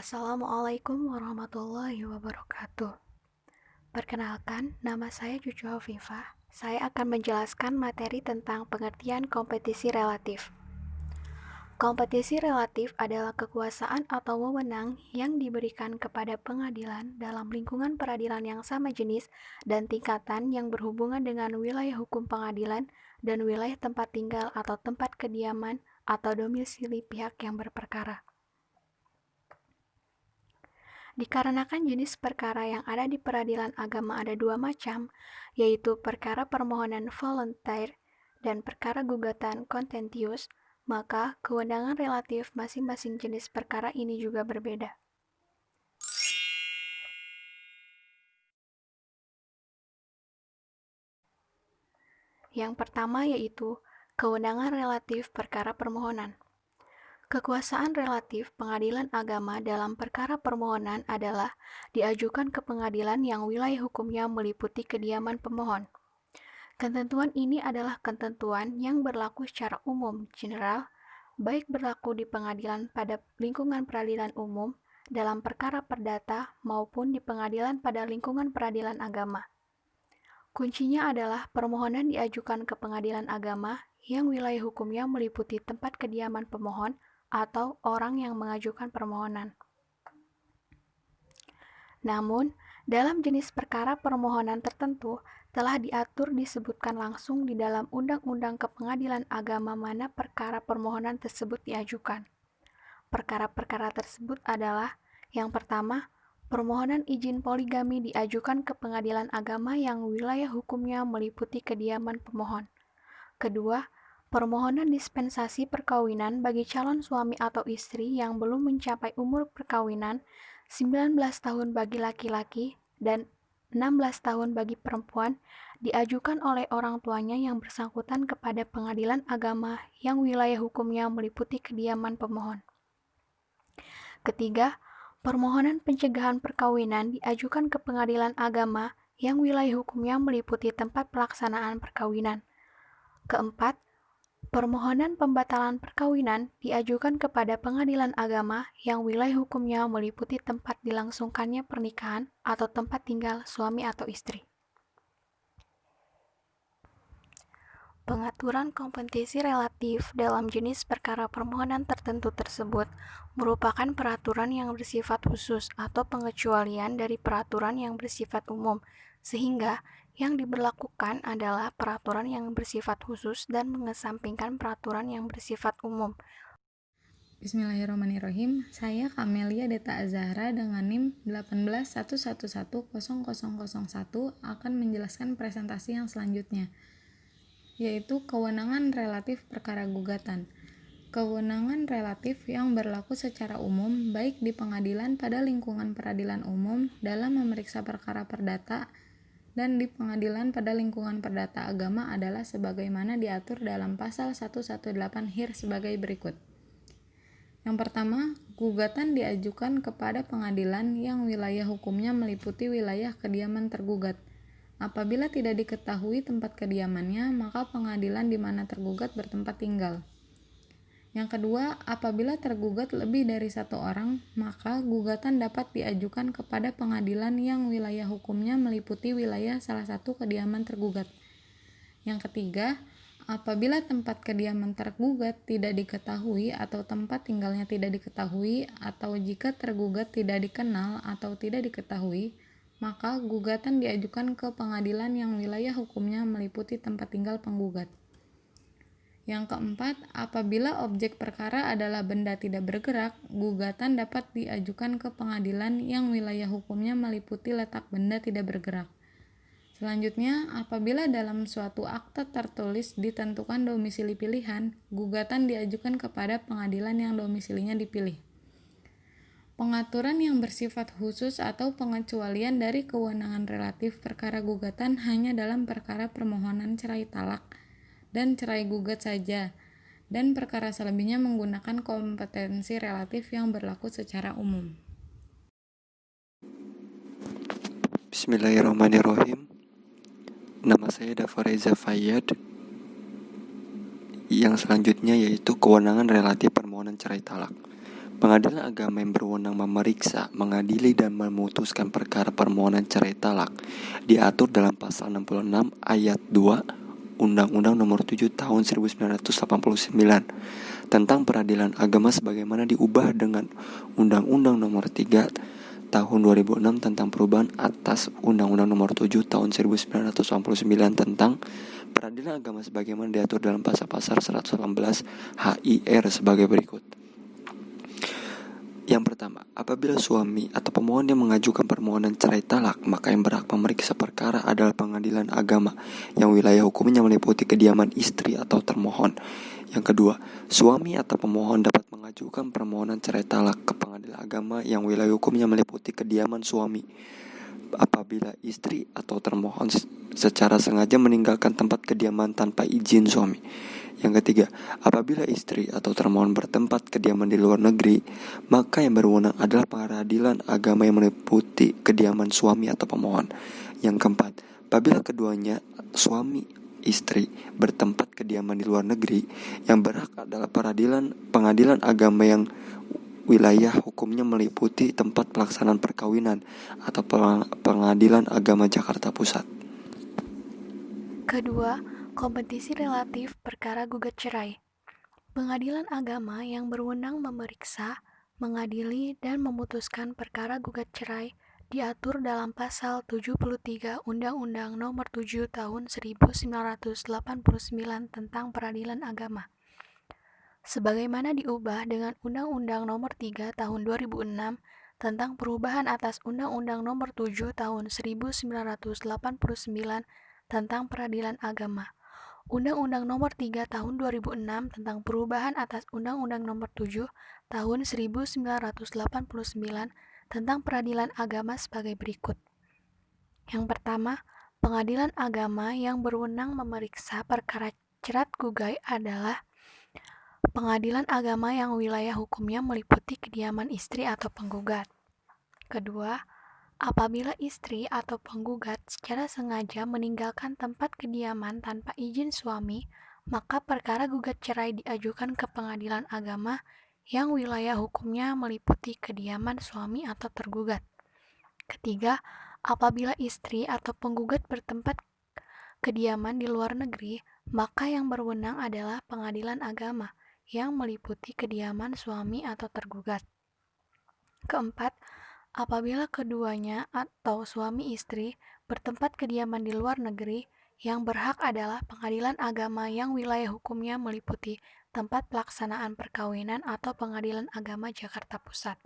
Assalamualaikum warahmatullahi wabarakatuh. Perkenalkan, nama saya Cucu Hovifah. Saya akan menjelaskan materi tentang pengertian kompetisi relatif. Kompetisi relatif adalah kekuasaan atau wewenang yang diberikan kepada pengadilan dalam lingkungan peradilan yang sama jenis dan tingkatan yang berhubungan dengan wilayah hukum pengadilan dan wilayah tempat tinggal atau tempat kediaman atau domisili pihak yang berperkara. Dikarenakan jenis perkara yang ada di peradilan agama ada dua macam, yaitu perkara permohonan volunteer dan perkara gugatan contentious, maka kewenangan relatif masing-masing jenis perkara ini juga berbeda. Yang pertama yaitu kewenangan relatif perkara permohonan. Kekuasaan relatif pengadilan agama dalam perkara permohonan adalah diajukan ke pengadilan yang wilayah hukumnya meliputi kediaman pemohon. Ketentuan ini adalah ketentuan yang berlaku secara umum, general, baik berlaku di pengadilan pada lingkungan peradilan umum, dalam perkara perdata, maupun di pengadilan pada lingkungan peradilan agama. Kuncinya adalah permohonan diajukan ke pengadilan agama yang wilayah hukumnya meliputi tempat kediaman pemohon atau orang yang mengajukan permohonan. Namun, dalam jenis perkara permohonan tertentu telah diatur disebutkan langsung di dalam Undang-Undang Kepengadilan Agama mana perkara permohonan tersebut diajukan. Perkara-perkara tersebut adalah: yang pertama, permohonan izin poligami diajukan ke pengadilan agama yang wilayah hukumnya meliputi kediaman pemohon. Kedua, permohonan dispensasi perkawinan bagi calon suami atau istri yang belum mencapai umur perkawinan 19 tahun bagi laki-laki dan 16 tahun bagi perempuan diajukan oleh orang tuanya yang bersangkutan kepada pengadilan agama yang wilayah hukumnya meliputi kediaman pemohon. Ketiga, permohonan pencegahan perkawinan diajukan ke pengadilan agama yang wilayah hukumnya meliputi tempat pelaksanaan perkawinan. Keempat, permohonan pembatalan perkawinan diajukan kepada pengadilan agama yang wilayah hukumnya meliputi tempat dilangsungkannya pernikahan atau tempat tinggal suami atau istri. Pengaturan kompetisi relatif dalam jenis perkara permohonan tertentu tersebut merupakan peraturan yang bersifat khusus atau pengecualian dari peraturan yang bersifat umum, sehingga yang diberlakukan adalah peraturan yang bersifat khusus dan mengesampingkan peraturan yang bersifat umum. Bismillahirrahmanirrahim. Saya Kamelia Deta Azahra dengan NIM 181110001 akan menjelaskan presentasi yang selanjutnya, yaitu kewenangan relatif perkara gugatan. Kewenangan relatif yang berlaku secara umum baik di pengadilan pada lingkungan peradilan umum dalam memeriksa perkara perdata dan di pengadilan pada lingkungan perdata agama adalah sebagaimana diatur dalam pasal 118 HIR sebagai berikut. Yang pertama, gugatan diajukan kepada pengadilan yang wilayah hukumnya meliputi wilayah kediaman tergugat. Apabila tidak diketahui tempat kediamannya, maka pengadilan di mana tergugat bertempat tinggal. Yang kedua, apabila tergugat lebih dari satu orang, maka gugatan dapat diajukan kepada pengadilan yang wilayah hukumnya meliputi wilayah salah satu kediaman tergugat. Yang ketiga, apabila tempat kediaman tergugat tidak diketahui atau tempat tinggalnya tidak diketahui, atau jika tergugat tidak dikenal atau tidak diketahui, maka gugatan diajukan ke pengadilan yang wilayah hukumnya meliputi tempat tinggal penggugat. Yang keempat, apabila objek perkara adalah benda tidak bergerak, gugatan dapat diajukan ke pengadilan yang wilayah hukumnya meliputi letak benda tidak bergerak. Selanjutnya, apabila dalam suatu akte tertulis ditentukan domisili pilihan, gugatan diajukan kepada pengadilan yang domisilinya dipilih. Pengaturan yang bersifat khusus atau pengecualian dari kewenangan relatif perkara gugatan hanya dalam perkara permohonan cerai talak dan cerai gugat saja, dan perkara selebihnya menggunakan kompetensi relatif yang berlaku secara umum. Bismillahirrahmanirrahim. Nama saya Dafa Reza Fayyad. Yang selanjutnya yaitu kewenangan relatif permohonan cerai talak. Pengadilan agama yang berwenang memeriksa, mengadili, dan memutuskan perkara permohonan cerai talak diatur dalam pasal 66 ayat 2 Undang-Undang Nomor 7 Tahun 1989 tentang peradilan agama sebagaimana diubah dengan Undang-Undang Nomor 3 Tahun 2006 tentang perubahan atas Undang-Undang Nomor 7 Tahun 1989 tentang peradilan agama sebagaimana diatur dalam pasal-pasal 118 HIR sebagai berikut. Yang pertama, apabila suami atau pemohon yang mengajukan permohonan cerai talak, maka yang berhak memeriksa perkara adalah pengadilan agama yang wilayah hukumnya meliputi kediaman istri atau termohon. Yang kedua, suami atau pemohon dapat mengajukan permohonan cerai talak ke pengadilan agama yang wilayah hukumnya meliputi kediaman suami apabila istri atau termohon secara sengaja meninggalkan tempat kediaman tanpa izin suami. Yang ketiga, apabila istri atau termohon bertempat kediaman di luar negeri, maka yang berwenang adalah peradilan agama yang meliputi kediaman suami atau pemohon. Yang keempat, apabila keduanya suami istri bertempat kediaman di luar negeri, yang berhak adalah pengadilan agama yang wilayah hukumnya meliputi tempat pelaksanaan perkawinan atau pengadilan agama Jakarta Pusat. Kedua, kompetisi relatif perkara gugat cerai. Pengadilan agama yang berwenang memeriksa, mengadili, dan memutuskan perkara gugat cerai diatur dalam pasal 73 Undang-Undang Nomor 7 Tahun 1989 tentang peradilan agama. Sebagaimana diubah dengan Undang-Undang Nomor 3 Tahun 2006 tentang perubahan atas Undang-Undang Nomor 7 Tahun 1989 tentang peradilan agama. Undang-Undang Nomor 3 Tahun 2006 tentang perubahan atas Undang-Undang Nomor 7 Tahun 1989 tentang peradilan agama sebagai berikut. Yang pertama, pengadilan agama yang berwenang memeriksa perkara cerat gugai adalah pengadilan agama yang wilayah hukumnya meliputi kediaman istri atau penggugat. Kedua, apabila istri atau penggugat secara sengaja meninggalkan tempat kediaman tanpa izin suami, maka perkara gugat cerai diajukan ke pengadilan agama yang wilayah hukumnya meliputi kediaman suami atau tergugat. Ketiga, apabila istri atau penggugat bertempat kediaman di luar negeri, maka yang berwenang adalah pengadilan agama yang meliputi kediaman suami atau tergugat. Keempat, apabila keduanya atau suami istri bertempat kediaman di luar negeri, yang berhak adalah pengadilan agama yang wilayah hukumnya meliputi tempat pelaksanaan perkawinan atau pengadilan agama Jakarta Pusat.